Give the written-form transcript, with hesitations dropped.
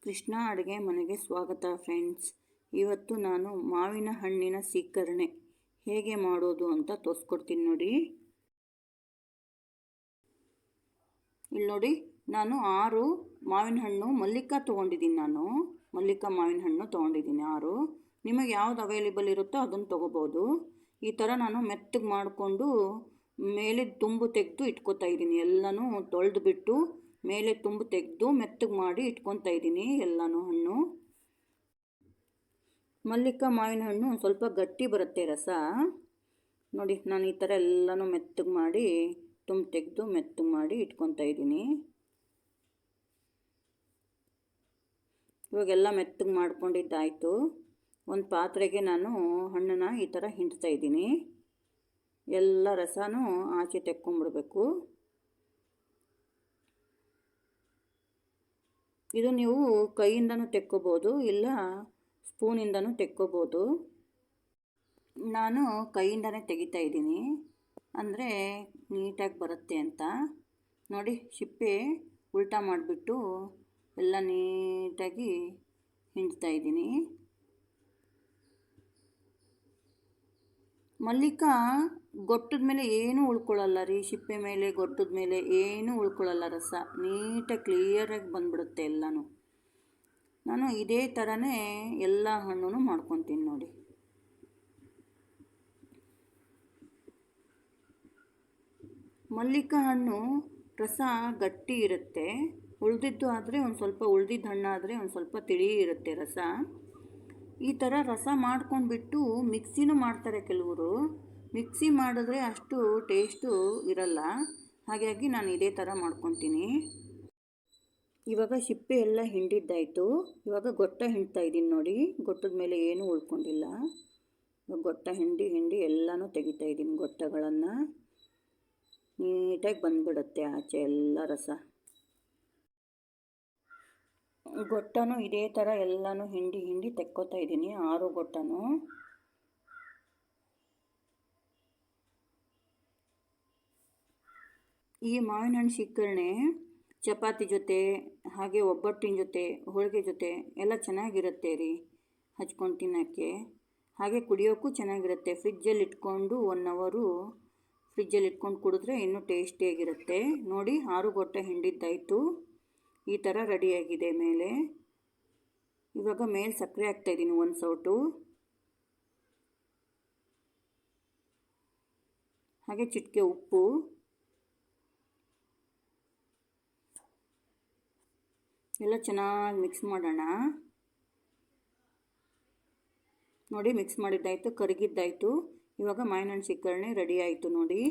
ಕೃಷ್ಣ ಅಡುಗೆ ಮನೆಗೆ ಸ್ವಾಗತ ಫ್ರೆಂಡ್ಸ್. ಇವತ್ತು ನಾನು ಮಾವಿನ ಹಣ್ಣಿನ ಸೀಕರಣೆ ಹೇಗೆ ಮಾಡೋದು ಅಂತ ತೋರಿಸ್ಕೊಡ್ತೀನಿ ನೋಡಿ. ಇಲ್ಲಿ ನೋಡಿ, ನಾನು 6 ಮಾವಿನ ಹಣ್ಣು ಮಲ್ಲಿಕಾ ತೊಗೊಂಡಿದ್ದೀನಿ. ಮಲ್ಲಿಕಾ ಮಾವಿನ ಹಣ್ಣು ತೊಗೊಂಡಿದ್ದೀನಿ 6. ನಿಮಗೆ ಯಾವ್ದು ಅವೈಲೇಬಲ್ ಇರುತ್ತೋ ಅದನ್ನು ತೊಗೋಬೋದು. ಈ ಥರ ನಾನು ಮೆತ್ತಗೆ ಮಾಡಿಕೊಂಡು ಮೇಲೆ ತುಂಬು ತೆಗೆದು ಇಟ್ಕೊತಾ ಇದ್ದೀನಿ. ಎಲ್ಲನೂ ತೊಳೆದು ಬಿಟ್ಟು ಮೇಲೆ ತುಂಬು ತೆಗೆದು ಮೆತ್ತಗೆ ಮಾಡಿ ಇಟ್ಕೊತಾ ಇದ್ದೀನಿ ಎಲ್ಲನೂ ಹಣ್ಣು. ಮಲ್ಲಿಕಾ ಮಾವಿನ ಹಣ್ಣು ಸ್ವಲ್ಪ ಗಟ್ಟಿ ಬರುತ್ತೆ ರಸ. ನೋಡಿ, ನಾನು ಈ ಥರ ಎಲ್ಲನೂ ಮೆತ್ತಗೆ ಮಾಡಿ ತುಂಬು ತೆಗೆದು ಮೆತ್ತಗೆ ಮಾಡಿ ಇಟ್ಕೊತಾ ಇದ್ದೀನಿ. ಇವಾಗೆಲ್ಲ ಮೆತ್ತಗೆ ಮಾಡ್ಕೊಂಡಿದ್ದಾಯಿತು. ಒಂದು ಪಾತ್ರೆಗೆ ನಾನು ಹಣ್ಣನ್ನು ಈ ಥರ ಹಿಂಡ್ತಾ ಇದ್ದೀನಿ. ಎಲ್ಲ ರಸನೂ ಆಚೆ ತೆಕ್ಕೊಂಬಿಡ್ಬೇಕು. ಇದು ನೀವು ಕೈಯಿಂದನೂ ತೆಕ್ಕೋಬೋದು, ಇಲ್ಲ ಸ್ಪೂನಿಂದನೂ ತೆಕ್ಕೋಬೋದು. ನಾನು ಕೈಯಿಂದನೇ ತೆಗಿತಾ ಇದ್ದೀನಿ, ಅಂದರೆ ನೀಟಾಗಿ ಬರುತ್ತೆ ಅಂತ. ನೋಡಿ, ಸಿಪ್ಪೆ ಉಲ್ಟಾ ಮಾಡಿಬಿಟ್ಟು ಎಲ್ಲ ನೀಟಾಗಿ ಹಿಂಡ್ತಾ ಇದ್ದೀನಿ. ಮಲ್ಲಿಕಾ ಗೊಟ್ಟದ ಮೇಲೆ ಏನೂ ಉಳ್ಕೊಳ್ಳಲ್ಲ ರೀ. ಸಿಪ್ಪೆ ಮೇಲೆ ಗೊಟ್ಟದ ಮೇಲೆ ಏನೂ ಉಳ್ಕೊಳ್ಳಲ್ಲ. ರಸ ನೀಟಾಗಿ ಕ್ಲಿಯರಾಗಿ ಬಂದ್ಬಿಡುತ್ತೆ ಎಲ್ಲನೂ. ನಾನು ಇದೇ ಥರನೇ ಎಲ್ಲ ಹಣ್ಣು ಮಾಡ್ಕೊತೀನಿ ನೋಡಿ. ಮಲ್ಲಿಕಾ ಹಣ್ಣು ರಸ ಗಟ್ಟಿ ಇರುತ್ತೆ. ಉಳಿದಿದ್ದು ಆದರೆ ಒಂದು ಸ್ವಲ್ಪ, ಉಳಿದಿದ್ದ ಹಣ್ಣಾದರೆ ಒಂದು ಸ್ವಲ್ಪ ತಿಳಿ ಇರುತ್ತೆ ರಸ. ಈ ಥರ ರಸ ಮಾಡ್ಕೊಂಡ್ಬಿಟ್ಟು ಮಿಕ್ಸಿನೂ ಮಾಡ್ತಾರೆ ಕೆಲವರು. ಮಿಕ್ಸಿ ಮಾಡಿದ್ರೆ ಅಷ್ಟು ಟೇಸ್ಟು ಇರಲ್ಲ. ಹಾಗಾಗಿ ನಾನು ಇದೇ ಥರ ಮಾಡ್ಕೊತೀನಿ. ಇವಾಗ ಸಿಪ್ಪೆ ಎಲ್ಲ ಹಿಂಡಿದ್ದಾಯಿತು. ಇವಾಗ ಗೊಟ್ಟ ಹಿಂಡ್ತಾ ಇದ್ದೀನಿ ನೋಡಿ. ಗೊಟ್ಟದ ಮೇಲೆ ಏನೂ ಉಳ್ಕೊಂಡಿಲ್ಲ. ಗೊಟ್ಟ ಹಿಂಡಿ ಎಲ್ಲನೂ ತೆಗಿತಾ ಇದ್ದೀನಿ. ಗೊಟ್ಟಗಳನ್ನು ನೀಟಾಗಿ ಬಂದುಬಿಡುತ್ತೆ ಆಚೆ ಎಲ್ಲ ರಸ. ಗೊಟ್ಟನೂ ಇದೇ ಥರ ಎಲ್ಲನೂ ಹಿಂಡಿ ತೆಕ್ಕೋತಾ ಇದ್ದೀನಿ, 6 ಗೊಟ್ಟನೂ. ಈ ಮಾವಿನ ಹಣ್ಣು ಸೀಕರಣೆ ಚಪಾತಿ ಜೊತೆ, ಹಾಗೆ ಒಬ್ಬಟ್ಟಿನ ಜೊತೆ, ಹೋಳಿಗೆ ಜೊತೆ ಎಲ್ಲ ಚೆನ್ನಾಗಿರುತ್ತೆ ರೀ, ಹಚ್ಕೊಂಡು ತಿನ್ನೋಕ್ಕೆ. ಹಾಗೆ ಕುಡಿಯೋಕ್ಕೂ ಚೆನ್ನಾಗಿರುತ್ತೆ. ಫ್ರಿಜ್ಜಲ್ಲಿ ಇಟ್ಕೊಂಡು 1 ಅವರು ಫ್ರಿಜ್ಜಲ್ಲಿ ಇಟ್ಕೊಂಡು ಕುಡಿದ್ರೆ ಇನ್ನೂ ಟೇಸ್ಟಿಯಾಗಿರುತ್ತೆ. ನೋಡಿ, 6 ಗೊಟ್ಟ ಹಿಂಡಿದ್ದಾಯಿತು. ಈ ಥರ ರೆಡಿಯಾಗಿದೆ ಮೇಲೆ. ಇವಾಗ ಮೇಲೆ ಸಕ್ಕರೆ ಹಾಕ್ತಾಯಿದ್ದೀನಿ 1 ಸೌಟು. ಹಾಗೆ ಚಿಟಿಕೆ ಉಪ್ಪು. ಎಲ್ಲ ಚೆನ್ನಾಗಿ ಮಿಕ್ಸ್ ಮಾಡೋಣ. ನೋಡಿ, ಮಿಕ್ಸ್ ಮಾಡಿದ್ದಾಯಿತು, ಕರಗಿದ್ದಾಯಿತು. ಇವಾಗ ಮಾವಿನ ಹಣ್ಣು ಸೀಕರಣೆ ರೆಡಿ ಆಯಿತು ನೋಡಿ.